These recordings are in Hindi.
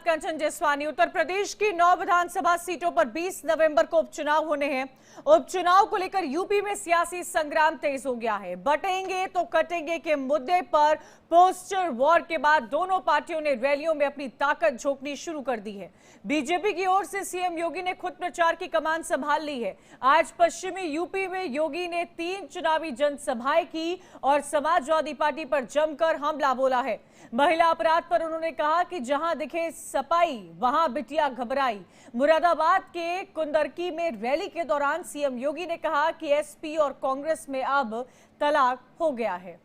कंचन जसवानी। उत्तर प्रदेश की 9 विधानसभा सीटों पर 20 नवंबर को उपचुनाव होने हैं। उपचुनाव को लेकर यूपी में सियासी संग्राम तेज हो गया है। बटेंगे तो कटेंगे के मुद्दे पर पोस्टर वॉर के बाद दोनों पार्टियों ने रैलियों में अपनी ताकत झोंकनी शुरू कर दी है। बीजेपी की ओर से सीएम योगी ने खुद प्रचार की कमान संभाल ली है। आज पश्चिमी यूपी में योगी ने 3 चुनावी जनसभाएं की और समाजवादी पार्टी पर जमकर हमला बोला है। महिला अपराध पर उन्होंने कहा कि जहां दिखे सपाई वहां बिटिया घबराई। मुरादाबाद के कुंदरकी में रैली के दौरान सीएम योगी ने कहा कि एसपी और कांग्रेस में अब तलाक हो गया है।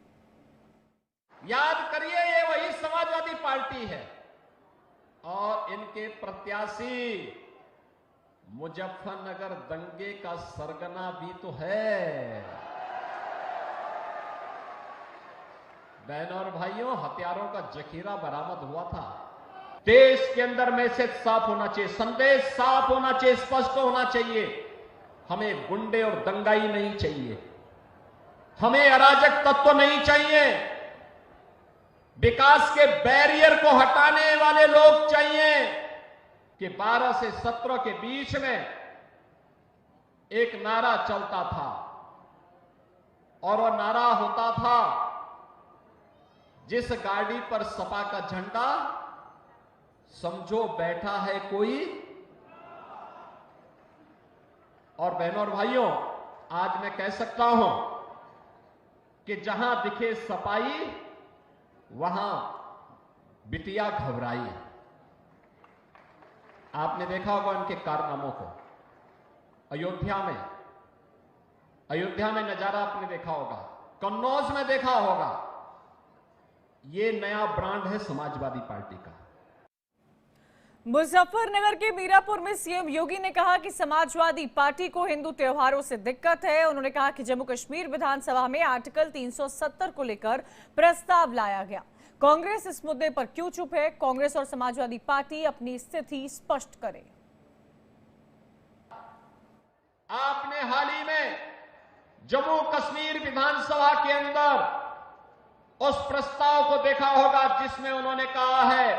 याद करिए, ये वही समाजवादी पार्टी है और इनके प्रत्याशी मुजफ्फरनगर दंगे का सरगना भी तो है। बहनों और भाइयों, हथियारों का जखीरा बरामद हुआ था। देश के अंदर मैसेज साफ होना चाहिए, संदेश साफ होना चाहिए, स्पष्ट होना चाहिए। हमें गुंडे और दंगाई नहीं चाहिए, हमें अराजक तत्व नहीं चाहिए, विकास के बैरियर को हटाने वाले लोग चाहिए। कि 12 से 17 के बीच में एक नारा चलता था और वह नारा होता था, जिस गाड़ी पर सपा का झंडा समझो बैठा है कोई। और बहनों और भाइयों, आज मैं कह सकता हूं कि जहां दिखे सपाई वहां बिटिया घबराई। आपने देखा होगा उनके कारनामों को। अयोध्या में नजारा आपने देखा होगा, कन्नौज में देखा होगा। ये नया ब्रांड है समाजवादी पार्टी का। मुजफ्फरनगर के मीरापुर में सीएम योगी ने कहा कि समाजवादी पार्टी को हिंदू त्योहारों से दिक्कत है। उन्होंने कहा कि जम्मू कश्मीर विधानसभा में आर्टिकल 370 को लेकर प्रस्ताव लाया गया। कांग्रेस इस मुद्दे पर क्यों चुप है? कांग्रेस और समाजवादी पार्टी अपनी स्थिति स्पष्ट करे। आपने हाल ही में जम्मू कश्मीर विधानसभा के अंदर उस प्रस्ताव को देखा होगा जिसमें उन्होंने कहा है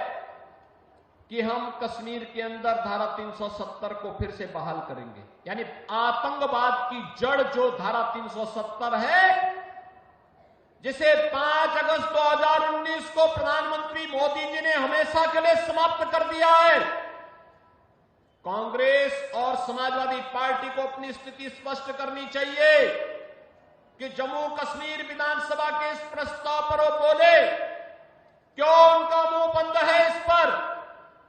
कि हम कश्मीर के अंदर धारा 370 को फिर से बहाल करेंगे। यानी आतंकवाद की जड़ जो धारा 370 है, जिसे 5 अगस्त 2019 को प्रधानमंत्री मोदी जी ने हमेशा के लिए समाप्त कर दिया है। कांग्रेस और समाजवादी पार्टी को अपनी स्थिति स्पष्ट करनी चाहिए कि जम्मू कश्मीर विधानसभा के इस प्रस्ताव पर वो बोले। क्यों उनका मुंह बंद है इस पर?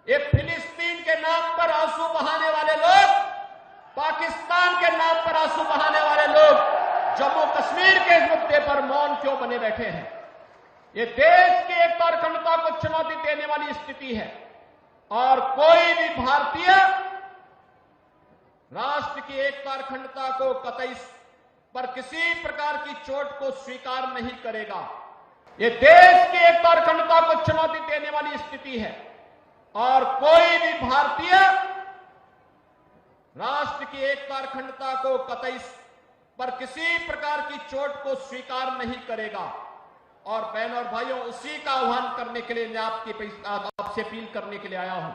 ये फिलिस्तीन के नाम पर आंसू बहाने वाले लोग, पाकिस्तान के नाम पर आंसू बहाने वाले लोग जम्मू कश्मीर के इस मुद्दे पर मौन क्यों बने बैठे हैं? ये देश की एकता और अखंडता को चुनौती देने वाली स्थिति है और कोई भी भारतीय राष्ट्र की एकता और अखंडता को कतई पर किसी प्रकार की चोट को स्वीकार नहीं करेगा। ये देश की एकता और अखंडता को चुनौती देने वाली स्थिति है और कोई भी भारतीय राष्ट्र की एकता और अखंडता को कतई पर किसी प्रकार की चोट को स्वीकार नहीं करेगा। और बहनों और भाइयों, उसी का आह्वान करने के लिए मैं आपसे अपील करने के लिए आया हूं।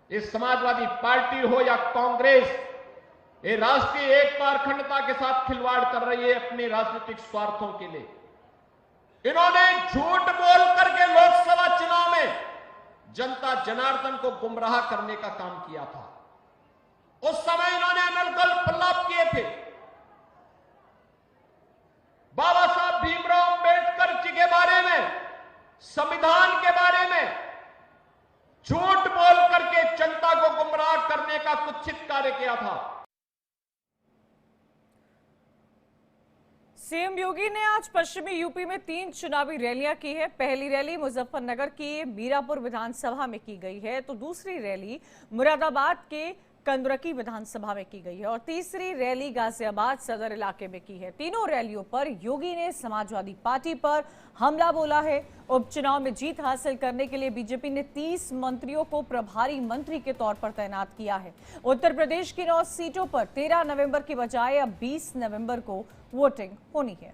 इस समाजवादी पार्टी हो या कांग्रेस, ये राष्ट्रीय एकता और अखंडता के साथ खिलवाड़ कर रही है अपने राजनीतिक स्वार्थों के लिए। इन्होंने झूठ बोल करके लोकसभा चुनाव में जनता जनार्दन को गुमराह करने का काम किया था। उस समय इन्होंने अनर्गल प्रलाप किए थे। बाबा साहब भीमराव अंबेडकर जी के बारे में, संविधान के बारे में झूठ बोल करके जनता को गुमराह करने का कुत्सित कार्य किया था। सीएम योगी ने आज पश्चिमी यूपी में 3 चुनावी रैलियां की है। पहली रैली मुजफ्फरनगर की मीरापुर विधानसभा में की गई है, तो दूसरी रैली मुरादाबाद के कंदरकी विधानसभा में की गई है और तीसरी रैली गाजियाबाद सदर इलाके में की है। तीनों रैलियों पर योगी ने समाजवादी पार्टी पर हमला बोला है। उपचुनाव में जीत हासिल करने के लिए बीजेपी ने 30 मंत्रियों को प्रभारी मंत्री के तौर पर तैनात किया है। उत्तर प्रदेश की 9 सीटों पर 13 नवंबर की बजाय अब 20 नवंबर को वोटिंग होनी है।